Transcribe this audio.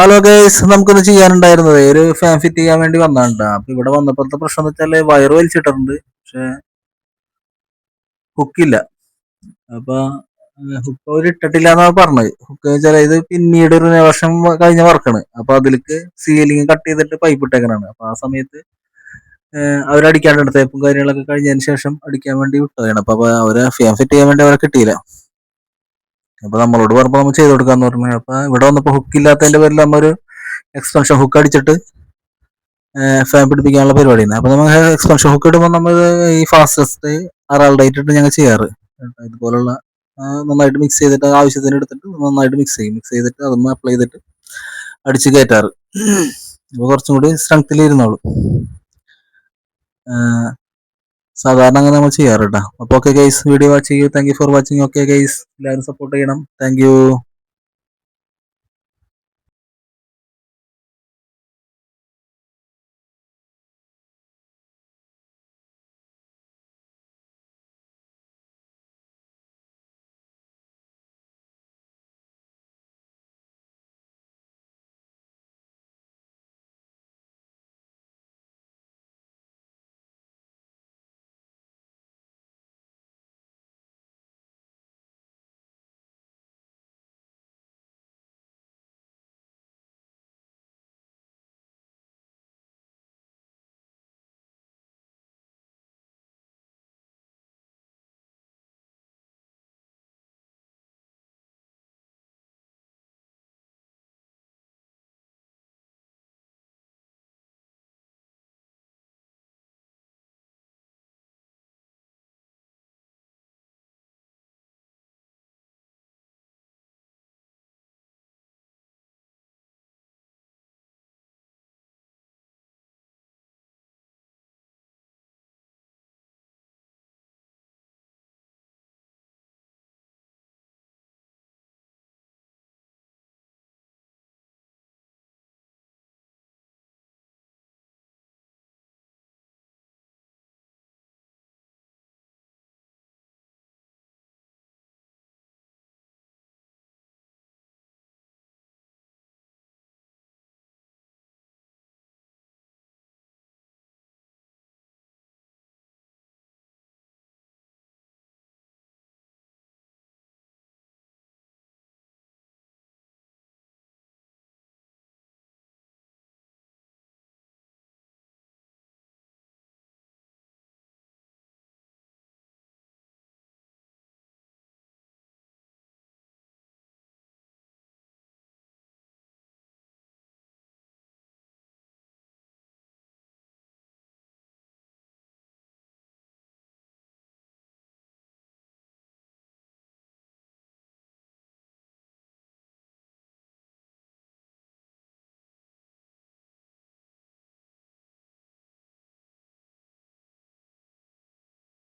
Hello guys, നമുക്കൊന്ന് ചെയ്യാനുണ്ടായിരുന്നത് ഒരു fan fit ചെയ്യാൻ വേണ്ടി വന്നാണ്ടാ. അപ്പൊ ഇവിടെ വന്നപ്പോഴത്തെ പ്രശ്നം എന്ന് വെച്ചാല് വയറ് വലിച്ചിട്ടുണ്ട്, പക്ഷെ ഹുക്കില്ല. അപ്പൊ ഹുക്ക് അവർ ഇട്ടിട്ടില്ല എന്നാണ് പറഞ്ഞത്. ഹുക്ക് വെച്ചാൽ ഇത് പിന്നീട് ഒരു വർഷം കഴിഞ്ഞ വർക്കാണ്. അപ്പൊ അതിലേക്ക് സീലിംഗ് കട്ട് ചെയ്തിട്ട് പൈപ്പ് ഇട്ടേക്കണാണ്. അപ്പൊ ആ സമയത്ത് അവരടിക്കാണ്ട് തേപ്പും കാര്യങ്ങളൊക്കെ കഴിഞ്ഞതിന് ശേഷം അടിക്കാൻ വേണ്ടി വിട്ടതാണ്. അപ്പൊ അവരെ ഫാൻ ഫിറ്റ് ചെയ്യാൻ വേണ്ടി അവരെ കിട്ടിയില്ല. അപ്പൊ നമ്മളോട് പറഞ്ഞപ്പോ നമ്മൾ ചെയ്ത് കൊടുക്കാന്ന് പറഞ്ഞു. അപ്പൊ ഇവിടെ വന്നപ്പോ ഹുക്ക് ഇല്ലാത്തതിന്റെ പേരിൽ നമ്മൊരു എക്സ്പെൻഷൻ ഹുക്ക് അടിച്ചിട്ട് ഫാൻ പിടിപ്പിക്കാനുള്ള പരിപാടിയാണ്. അപ്പൊ നമ്മൾ എക്സ്പെൻഷൻ ഹുക്ക് ഇടുമ്പോൾ നമ്മൾ ഈ ഫാസ്റ്റസ്റ്റ് അറാൾഡേറ്റ് ഇട്ട് ഞങ്ങൾ ചെയ്യാറ്. ഇതുപോലുള്ള നന്നായിട്ട് മിക്സ് ചെയ്തിട്ട് ആവശ്യത്തിന് എടുത്തിട്ട് നന്നായിട്ട് മിക്സ് ചെയ്തിട്ട് അതൊന്ന് അപ്ലൈ ചെയ്തിട്ട് അടിച്ച് കയറ്റാറ്. അപ്പൊ കുറച്ചും കൂടി സ്ട്രെങ്ത്തിൽ ഇരുന്നോളൂ. സാധാരണ അങ്ങനെ നമ്മൾ ചെയ്യാറ് കേട്ടോ. അപ്പൊ ഓക്കെ ഗൈസ്, വീഡിയോ വാച്ച് ചെയ്യൂ. Thank you for watching. Okay guys, എല്ലാവരും സപ്പോർട്ട് ചെയ്യണം. Thank you.